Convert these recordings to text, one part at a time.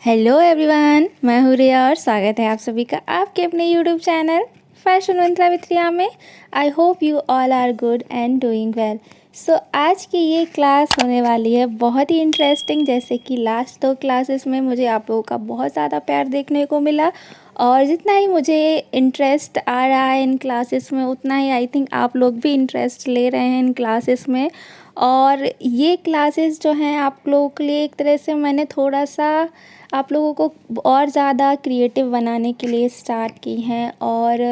Hello everyone, मैं हूँ रिया और स्वागत है आप सभी का आपके अपने YouTube channel fashion Mantra with Riya में। I hope you all are good and doing well. So आज की ये क्लास होने वाली है बहुत ही इंटरेस्टिंग। जैसे कि लास्ट 2 क्लासेस में मुझे आप लोगों का बहुत ज़्यादा प्यार देखने को मिला और जितना ही मुझे इंटरेस्ट आ रहा है इन क्लासेस में उतना ही आई थिंक आप लोग भी इंटरेस्ट ले रहे हैं इन क्लासेस में। और ये क्लासेस जो हैं आप लोगों के लिए एक तरह से मैंने थोड़ा सा आप लोगों को और ज़्यादा क्रिएटिव बनाने के लिए स्टार्ट की हैं। और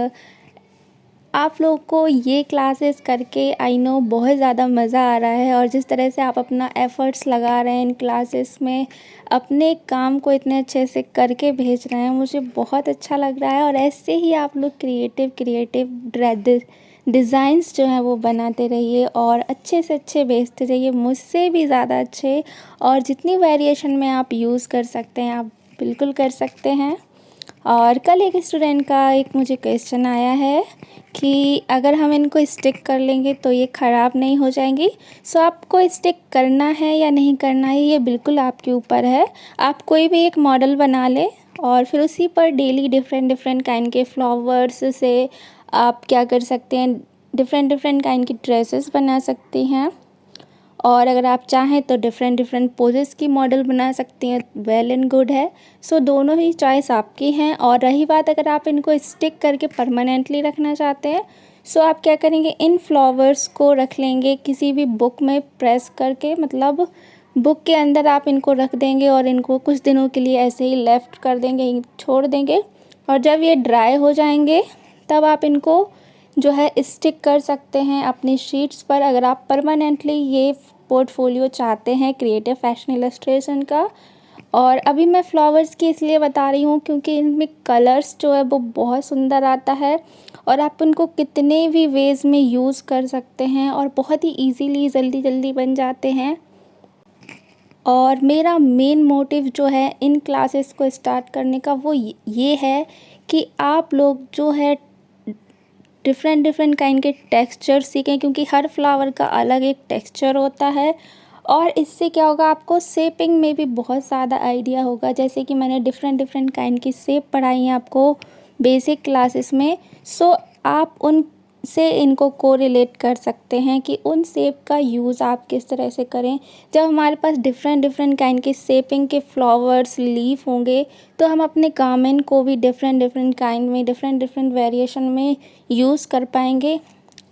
आप लोग को ये क्लासेस करके आई नो बहुत ज़्यादा मज़ा आ रहा है और जिस तरह से आप अपना एफ़र्ट्स लगा रहे हैं इन क्लासेस में, अपने काम को इतने अच्छे से करके भेज रहे हैं, मुझे बहुत अच्छा लग रहा है। और ऐसे ही आप लोग क्रिएटिव डिज़ाइंस जो हैं वो बनाते रहिए और अच्छे से अच्छे भेजते रहिए, मुझसे भी ज़्यादा अच्छे। और जितनी वेरिएशन में आप यूज़ कर सकते हैं आप बिल्कुल कर सकते हैं। और कल एक स्टूडेंट का एक मुझे क्वेश्चन आया है कि अगर हम इनको स्टिक कर लेंगे तो ये ख़राब नहीं हो जाएंगी। सो आपको स्टिक करना है या नहीं करना है ये बिल्कुल आपके ऊपर है। आप कोई भी एक मॉडल बना लें और फिर उसी पर डेली डिफरेंट काइंड के फ्लावर्स से आप क्या कर सकते हैं, डिफरेंट काइंड की ड्रेसेस बना सकती हैं। और अगर आप चाहें तो डिफरेंट पोजेस की मॉडल बना सकती हैं, वेल एंड गुड है। सो दोनों ही चॉइस आपकी हैं। और रही बात अगर आप इनको स्टिक करके परमानेंटली रखना चाहते हैं, सो आप क्या करेंगे, इन फ्लावर्स को रख लेंगे किसी भी बुक में प्रेस करके, मतलब बुक के अंदर आप इनको रख देंगे और इनको कुछ दिनों के लिए ऐसे ही लेफ़्ट कर देंगे, छोड़ देंगे। और जब ये ड्राई हो जाएंगे तब आप इनको जो है स्टिक कर सकते हैं अपनी शीट्स पर, अगर आप परमानेंटली ये पोर्टफोलियो चाहते हैं क्रिएटिव फैशन इलस्ट्रेशन का। और अभी मैं फ्लावर्स की इसलिए बता रही हूँ क्योंकि इनमें कलर्स जो है वो बहुत सुंदर आता है और आप उनको कितने भी वेज़ में यूज़ कर सकते हैं और बहुत ही इजीली जल्दी बन जाते हैं। और मेरा मेन मोटिव जो है इन क्लासेस को स्टार्ट करने का वो ये है कि आप लोग जो है डिफरेंट काइंड के टेक्सचर सीखें, क्योंकि हर फ्लावर का अलग एक टेक्सचर होता है। और इससे क्या होगा, आपको शेपिंग में भी बहुत ज़्यादा आइडिया होगा। जैसे कि मैंने डिफरेंट काइंड की शेप पढ़ाई है आपको बेसिक क्लासेस में। सो आप उन से इनको कोरिलेट कर सकते हैं कि उन शेप का यूज़ आप किस तरह से करें। जब हमारे पास डिफरेंट काइंड के शेपिंग के फ्लावर्स लीफ होंगे तो हम अपने गारमेंट को भी डिफरेंट काइंड में डिफरेंट वेरिएशन में यूज़ कर पाएंगे।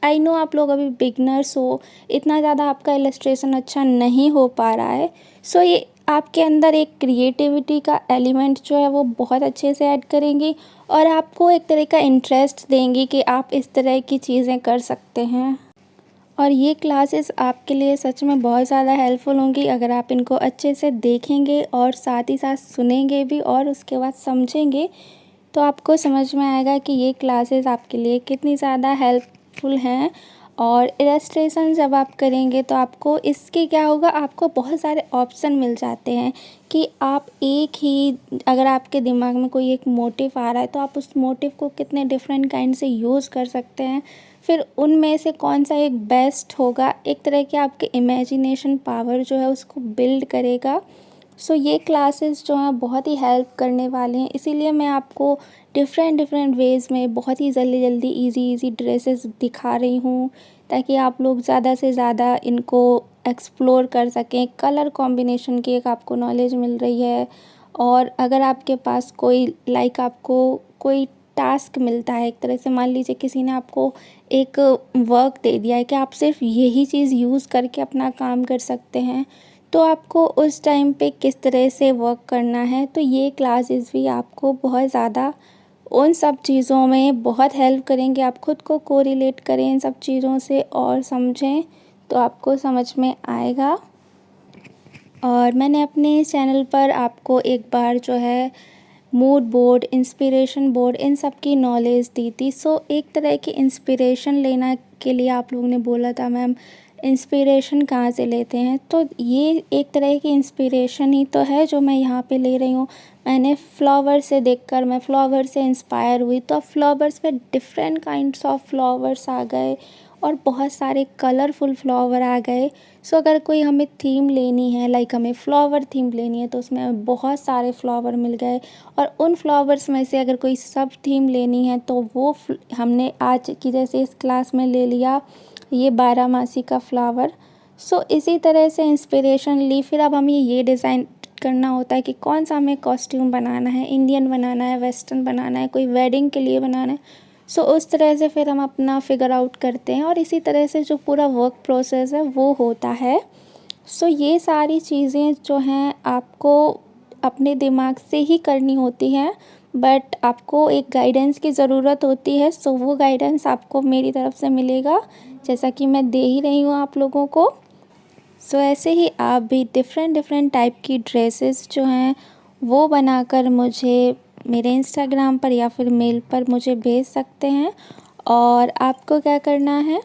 आई नो आप लोग अभी बिगनर्स हो, इतना ज़्यादा आपका इलस्ट्रेशन अच्छा नहीं हो पा रहा है। सो ये आपके अंदर एक क्रिएटिविटी का एलिमेंट जो है वो बहुत अच्छे से ऐड करेंगी और आपको एक तरह का इंटरेस्ट देंगी कि आप इस तरह की चीज़ें कर सकते हैं। और ये क्लासेस आपके लिए सच में बहुत ज़्यादा हेल्पफुल होंगी अगर आप इनको अच्छे से देखेंगे और साथ ही साथ सुनेंगे भी और उसके बाद समझेंगे, तो आपको समझ में आएगा कि ये क्लासेस आपके लिए कितनी ज़्यादा हेल्पफुल हैं। और इलस्ट्रेशन जब आप करेंगे तो आपको इसके क्या होगा, आपको बहुत सारे ऑप्शन मिल जाते हैं कि आप एक ही, अगर आपके दिमाग में कोई एक मोटिव आ रहा है तो आप उस मोटिव को कितने डिफरेंट काइंड से यूज़ कर सकते हैं, फिर उनमें से कौन सा एक बेस्ट होगा, एक तरह के आपके इमेजिनेशन पावर जो है उसको बिल्ड करेगा। सो ये क्लासेस जो हैं बहुत ही हेल्प करने वाले हैं, इसीलिए मैं आपको डिफरेंट वेज़ में बहुत ही जल्दी इजी ड्रेसेस दिखा रही हूँ ताकि आप लोग ज़्यादा से ज़्यादा इनको एक्सप्लोर कर सकें। कलर कॉम्बिनेशन की एक आपको नॉलेज मिल रही है। और अगर आपके पास कोई आपको कोई टास्क मिलता है, एक तरह से मान लीजिए किसी ने आपको एक वर्क दे दिया है कि आप सिर्फ यही चीज़ यूज़ करके अपना काम कर सकते हैं, तो आपको उस टाइम पे किस तरह से वर्क करना है, तो ये क्लासेस भी आपको बहुत ज़्यादा उन सब चीज़ों में बहुत हेल्प करेंगे। आप खुद को कोरिलेट करें इन सब चीज़ों से और समझें तो आपको समझ में आएगा। और मैंने अपने चैनल पर आपको एक बार जो है मूड बोर्ड, इंस्पिरेशन बोर्ड, इन सब की नॉलेज दी थी। सो एक तरह की इंस्पिरेशन लेना के लिए आप लोगों ने बोला था मैम इंस्पिरेशन कहाँ से लेते हैं, तो ये एक तरह की इंस्पिरेशन ही तो है जो मैं यहाँ पे ले रही हूँ। मैंने फ्लावर से देखकर, मैं फ्लावर से इंस्पायर हुई तो फ्लावर्स पे डिफरेंट काइंड्स ऑफ फ्लावर्स आ गए और बहुत सारे कलरफुल फ्लावर आ गए। सो अगर कोई हमें थीम लेनी है, लाइक हमें फ्लावर थीम लेनी है, तो उसमें बहुत सारे फ्लावर मिल गए। और उन फ्लावर्स में से अगर कोई सब थीम लेनी है तो वो हमने आज की जैसे इस क्लास में ले लिया ये बारामासी का फ्लावर। सो इसी तरह से इंस्पिरेशन ली, फिर अब हमें ये डिज़ाइन करना होता है कि कौन सा हमें कॉस्ट्यूम बनाना है, इंडियन बनाना है, वेस्टर्न बनाना है, कोई वेडिंग के लिए बनाना है। सो उस तरह से फिर हम अपना फिगर आउट करते हैं और इसी तरह से जो पूरा वर्क प्रोसेस है वो होता है। सो ये सारी चीज़ें जो हैं आपको अपने दिमाग से ही करनी होती हैं, बट आपको एक गाइडेंस की ज़रूरत होती है। सो वो गाइडेंस आपको मेरी तरफ से मिलेगा, जैसा कि मैं दे ही रही हूँ आप लोगों को। सो ऐसे ही आप भी डिफरेंट टाइप की ड्रेसेस जो हैं वो बनाकर मुझे मेरे इंस्टाग्राम पर या फिर मेल पर मुझे भेज सकते हैं। और आपको क्या करना है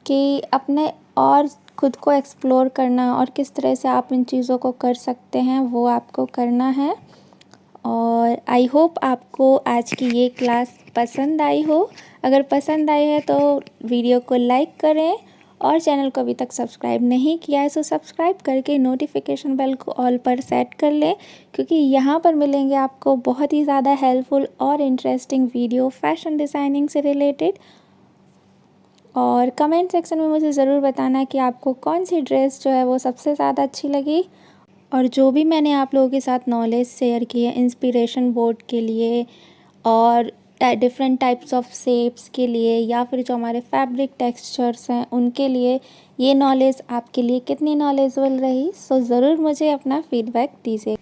कि अपने और खुद को एक्सप्लोर करना और किस तरह से आप इन चीज़ों को कर सकते हैं वो आपको करना है। और आई होप आपको आज की ये क्लास पसंद आई हो। अगर पसंद आई है तो वीडियो को लाइक करें और चैनल को अभी तक सब्सक्राइब नहीं किया है तो सब्सक्राइब करके नोटिफिकेशन बेल को ऑल पर सेट कर लें, क्योंकि यहाँ पर मिलेंगे आपको बहुत ही ज़्यादा हेल्पफुल और इंटरेस्टिंग वीडियो फैशन डिज़ाइनिंग से रिलेटेड। और कमेंट सेक्शन में मुझे ज़रूर बताना कि आपको कौन सी ड्रेस जो है वो सबसे ज़्यादा अच्छी लगी। और जो भी मैंने आप लोगों के साथ नॉलेज शेयर की है इंस्पिरेशन बोर्ड के लिए और डिफरेंट टाइप्स ऑफ शेप्स के लिए या फिर जो हमारे फैब्रिक टेक्सचर्स हैं उनके लिए, ये नॉलेज आपके लिए कितनी नॉलेजेबल रही, सो ज़रूर मुझे अपना फीडबैक दीजिए।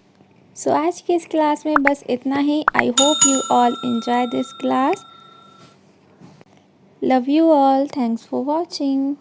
सो आज की इस क्लास में बस इतना ही। I hope you all enjoy this class. Love you all, thanks for watching.